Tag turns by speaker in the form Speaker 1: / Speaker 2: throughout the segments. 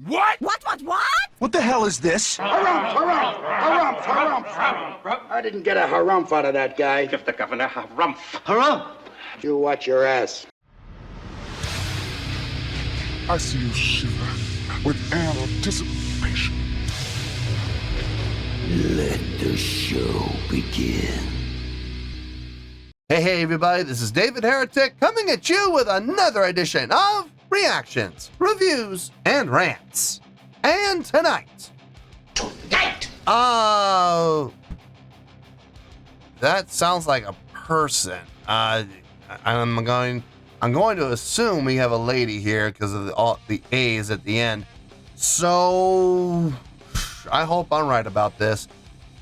Speaker 1: What?
Speaker 2: What?
Speaker 3: What the hell is this?
Speaker 4: Harumph. I didn't get a harumph out of that guy.
Speaker 5: Give the governor harumph.
Speaker 3: Harumph!
Speaker 4: You watch your ass.
Speaker 6: I see you shiver with anticipation.
Speaker 7: Let the show begin.
Speaker 8: Hey everybody, this is David Heretic coming at you with another edition of Reactions, Reviews, and Rants. And tonight... that sounds like a person. I'm going to assume we have a lady here because of the A's at the end. So, I hope I'm right about this.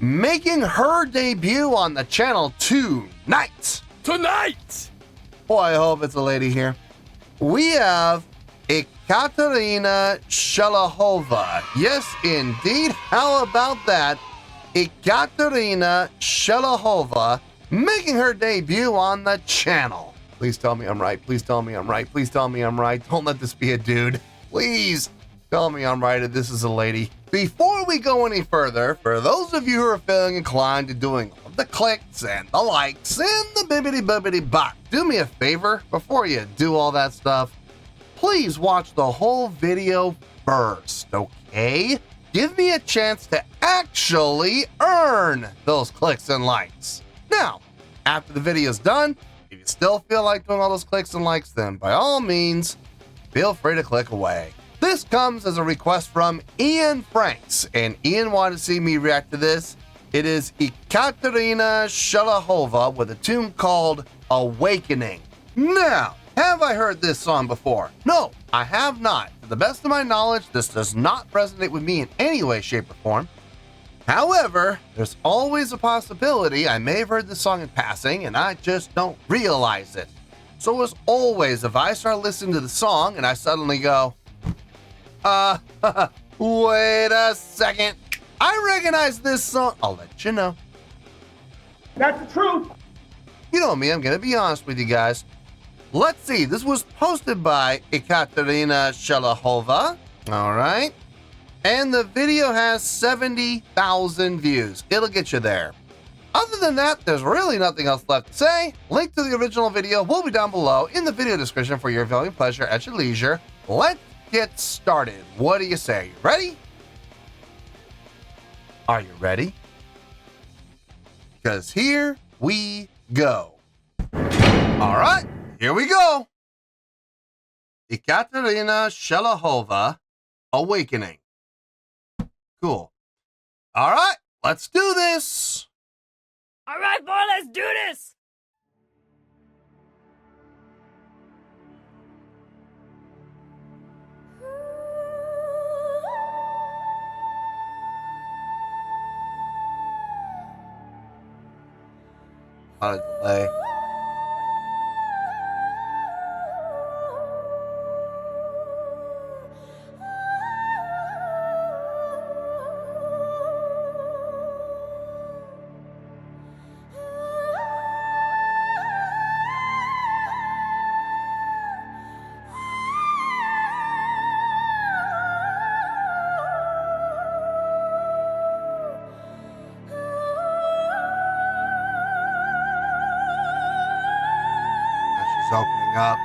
Speaker 8: Making her debut on the channel tonight. Boy, I hope it's a lady here. We have Ekaterina Shelehova. Yes, indeed. How about that? Ekaterina Shelehova making her debut on the channel. Please tell me I'm right. Please tell me I'm right. Please tell me I'm right. Don't let this be a dude. Please tell me I'm right if this is a lady. Before we go any further, for those of you who are feeling inclined to doing all the clicks and the likes and the bibbity bot, do me a favor before you do all that stuff. Please watch the whole video first, okay? Give me a chance to actually earn those clicks and likes. Now, after the video's done, if you still feel like doing all those clicks and likes, then by all means, feel free to click away. This comes as a request from Ian Franks, and Ian wanted to see me react to this. It is Ekaterina Shelehova with a tune called Awakening. Now, have I heard this song before? No, I have not. To the best of my knowledge, this does not resonate with me in any way, shape, or form. However, there's always a possibility I may have heard this song in passing and I just don't realize it. So as always, if I start listening to the song and I suddenly go, wait a second, I recognize this song, I'll let you know.
Speaker 5: That's the truth.
Speaker 8: You know me, I'm gonna be honest with you guys. Let's see, this was posted by Ekaterina Shelehova, all right? And the video has 70,000 views. It'll get you there. Other than that, there's really nothing else left to say. Link to the original video will be down below in the video description for your viewing pleasure at your leisure. Let's get started. What do you say? Ready? Are you ready? Because here we go. All right. Here we go. Ekaterina Shelehova, Awakening. Cool. All right, let's do this.
Speaker 2: All right, boy, let's do this.
Speaker 8: On a delay. Opening up.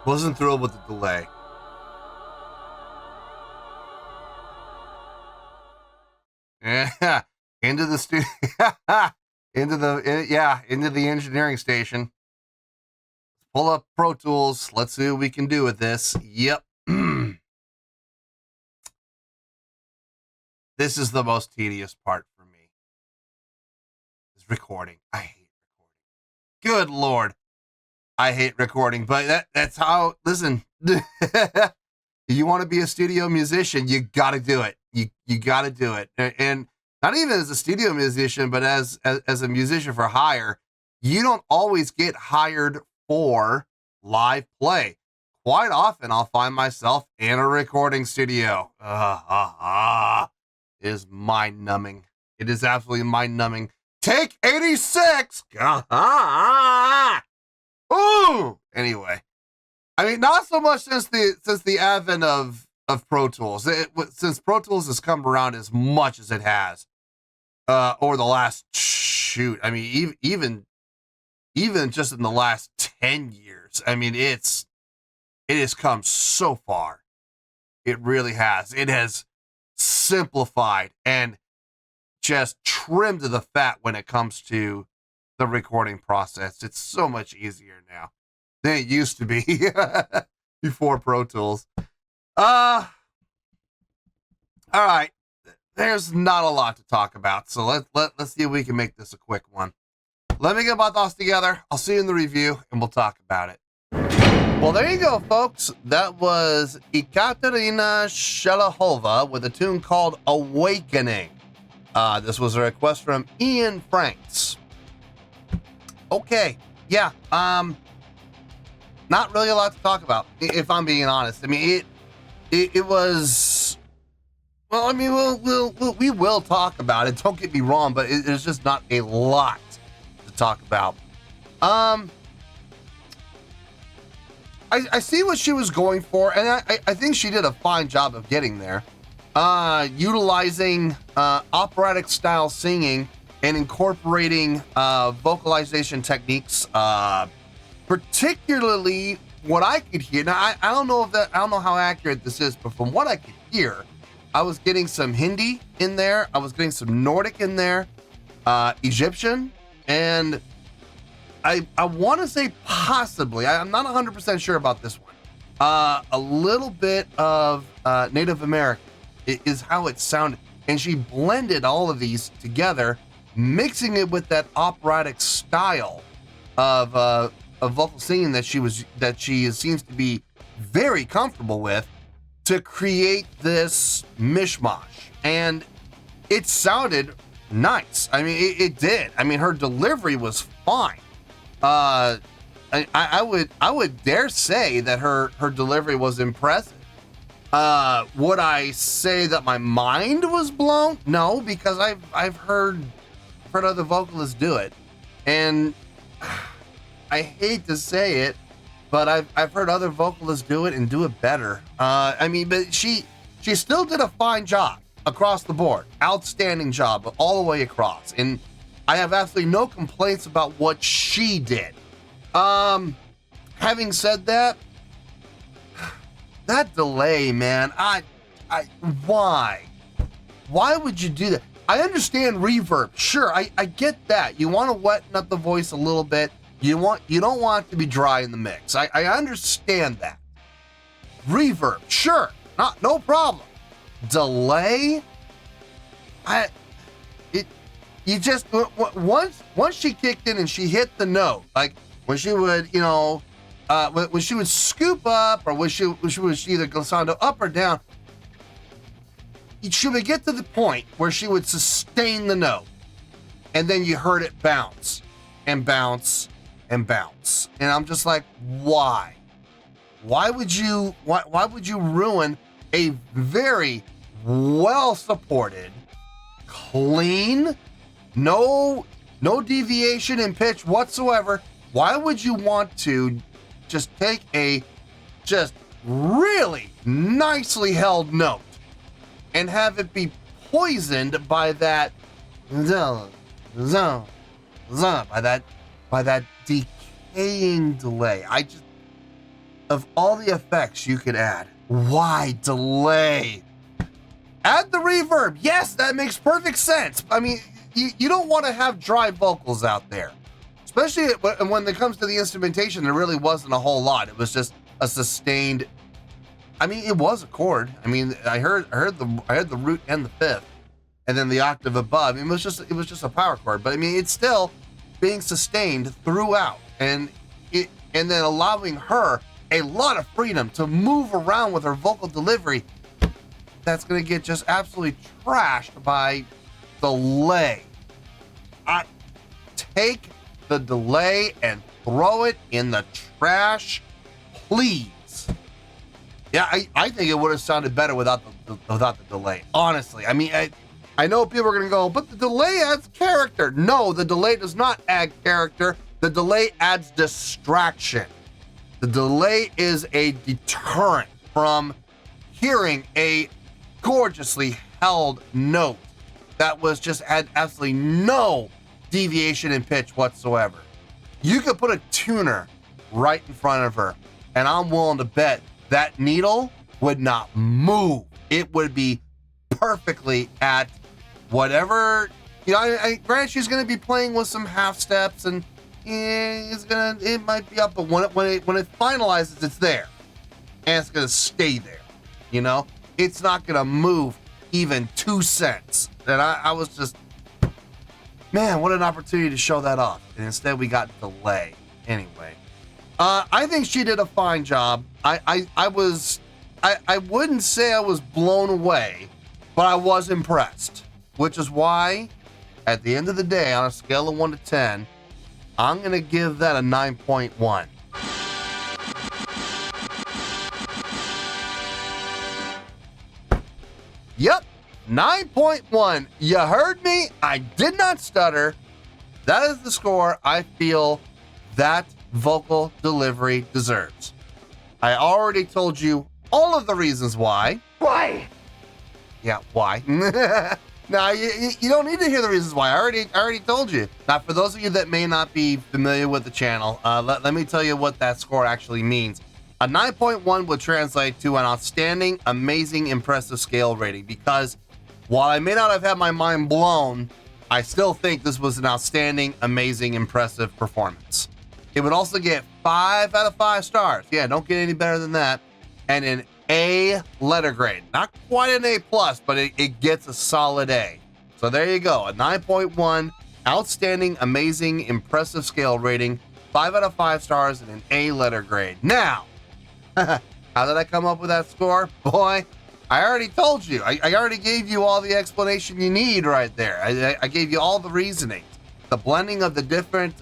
Speaker 8: Wasn't thrilled with the delay. Yeah, into the studio, into the engineering station. Pull up Pro Tools. Let's see what we can do with this. Yep. This is the most tedious part for me. Is recording. I hate recording. Good Lord. I hate recording, but that's how, listen, you want to be a studio musician, you got to do it. You got to do it. And not even as a studio musician, but as a musician for hire, you don't always get hired for live play. Quite often, I'll find myself in a recording studio. It is mind-numbing. It is absolutely mind-numbing. Take 86! Ooh! Anyway. I mean, not so much since the advent of Pro Tools. Since Pro Tools has come around as much as it has over the last, I mean, even just in the last 10 years. I mean, it has come so far. It really has. It has simplified and just trimmed to the fat when it comes to the recording process. It's so much easier now than it used to be before Pro Tools. All right. There's not a lot to talk about, so let's see if we can make this a quick one. Let me get my thoughts together. I'll see you in the review, and we'll talk about it. Well, there you go, folks. That was Ekaterina Shelehova with a tune called Awakening. This was a request from Ian Franks. Okay, yeah, not really a lot to talk about, if I'm being honest. I mean, it was, well, I mean, we will talk about it, don't get me wrong, but there's just not a lot to talk about. I see what she was going for, and I think she did a fine job of getting there. Utilizing operatic style singing and incorporating vocalization techniques, particularly what I could hear. Now, I don't know how accurate this is, but from what I could hear, I was getting some Hindi in there. I was getting some Nordic in there, Egyptian, and I want to say possibly, I'm not 100% sure about this one, a little bit of Native American is how it sounded. And she blended all of these together, mixing it with that operatic style of vocal singing that she seems to be very comfortable with, to create this mishmash. And it sounded nice. I mean, it did. I mean, her delivery was fine. I would dare say that her delivery was impressive. Would I say that my mind was blown? No, because I've heard other vocalists do it, and I hate to say it, but I've heard other vocalists do it and do it better. I mean, but she still did a fine job across the board, outstanding job all the way across, and I have absolutely no complaints about what she did. Having said that, that delay, man, why would you do that? I understand reverb. Sure, I get that. You want to weten up the voice a little bit. You don't want it to be dry in the mix. I understand that. Reverb, sure, no problem. Delay, once she kicked in and she hit the note, like when she would, when she would scoop up, or when she would either glissando up or down, she would get to the point where she would sustain the note, and then you heard it bounce and bounce and bounce, and I'm just like, why? Why would you ruin a very well supported, clean, no deviation in pitch whatsoever? Why would you want to just take a just really nicely held note and have it be poisoned by that by that decaying delay? of all the effects you could add, why delay? Add the reverb. Yes, that makes perfect sense. I mean, you don't want to have dry vocals out there, especially when it comes to the instrumentation. There really wasn't a whole lot. It was just a sustained. I mean, it was a chord. I mean, I heard the root and the fifth, and then the octave above. It was just a power chord. But I mean, it's still being sustained throughout, and then allowing her a lot of freedom to move around with her vocal delivery. That's going to get just absolutely trashed by delay. Take the delay and throw it in the trash, please. Yeah, I think it would have sounded better without the delay. Honestly, I mean, I know people are going to go, but the delay adds character. No, the delay does not add character. The delay adds distraction. The delay is a deterrent from hearing a gorgeously held note that was just had absolutely no deviation in pitch whatsoever. You could put a tuner right in front of her, and I'm willing to bet that needle would not move. It would be perfectly at whatever, you know. I grant she's going to be playing with some half steps, and it might be up, but when it finalizes, it's there, and it's going to stay there. You know, it's not going to move even 2 cents. And I was just, man, what an opportunity to show that off. And instead we got delay. Anyway, I think she did a fine job. I wouldn't say I was blown away, but I was impressed, which is why at the end of the day, on a scale of 1 to 10, I'm going to give that a 9.1. Yep, 9.1. You heard me. I did not stutter. That is the score I feel that vocal delivery deserves. I already told you all of the reasons why.
Speaker 4: Why?
Speaker 8: Yeah, why? Now, you don't need to hear the reasons why. I already told you. Now, for those of you that may not be familiar with the channel, let me tell you what that score actually means. A 9.1 would translate to an outstanding, amazing, impressive scale rating, because while I may not have had my mind blown, I still think this was an outstanding, amazing, impressive performance. It would also get 5 out of 5 stars. Yeah, don't get any better than that. And an A letter grade. Not quite an A+, but it gets a solid A. So there you go, a 9.1, outstanding, amazing, impressive scale rating, 5 out of 5 stars, and an A letter grade. Now, how did I come up with that score? Boy, I already told you. I already gave you all the explanation you need right there. I gave you all the reasoning. The blending of the different,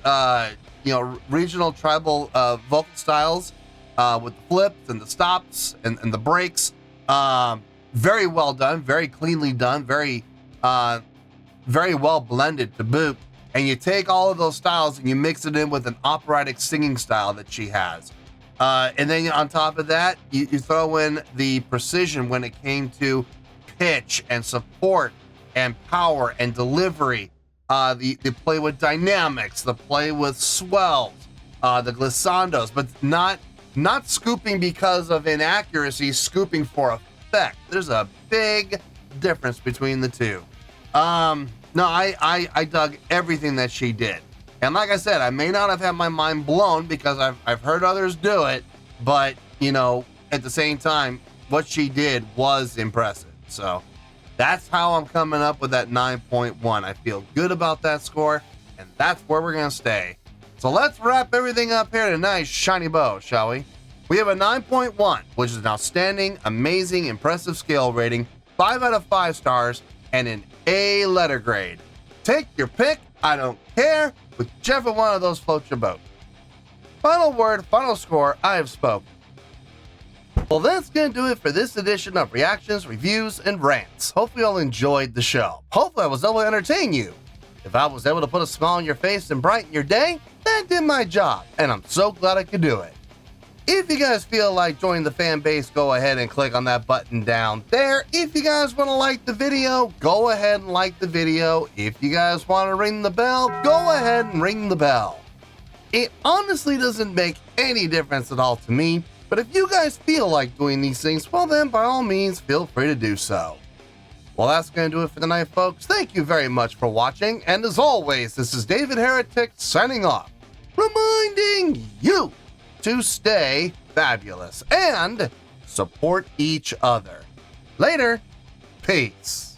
Speaker 8: regional tribal vocal styles with the flips and the stops and the breaks. Very well done, very cleanly done, very well blended to boot. And you take all of those styles and you mix it in with an operatic singing style that she has. And then on top of that, you throw in the precision when it came to pitch and support and power and delivery. The play with dynamics, the play with swells, the glissandos, but not scooping because of inaccuracy, scooping for effect. There's a big difference between the two. No, I dug everything that she did. And like I said, I may not have had my mind blown because I've heard others do it, but, at the same time, what she did was impressive. So that's how I'm coming up with that 9.1. I feel good about that score, and that's where we're going to stay. So let's wrap everything up here in a nice shiny bow, shall we? We have a 9.1, which is an outstanding, amazing, impressive scale rating, 5 out of 5 stars, and an A letter grade. Take your pick, I don't care, whichever one of those floats your boat. Final word, final score, I have spoken. Well, that's going to do it for this edition of Reactions, Reviews, and Rants. Hopefully you all enjoyed the show. Hopefully I was able to entertain you. If I was able to put a smile on your face and brighten your day, that did my job, and I'm so glad I could do it. If you guys feel like joining the fan base, go ahead and click on that button down there. If you guys want to like the video, go ahead and like the video. If you guys want to ring the bell, go ahead and ring the bell. It honestly doesn't make any difference at all to me. But if you guys feel like doing these things, well then, by all means, feel free to do so. Well, that's going to do it for tonight, folks. Thank you very much for watching. And as always, this is David Heretic signing off, reminding you to stay fabulous and support each other. Later. Peace.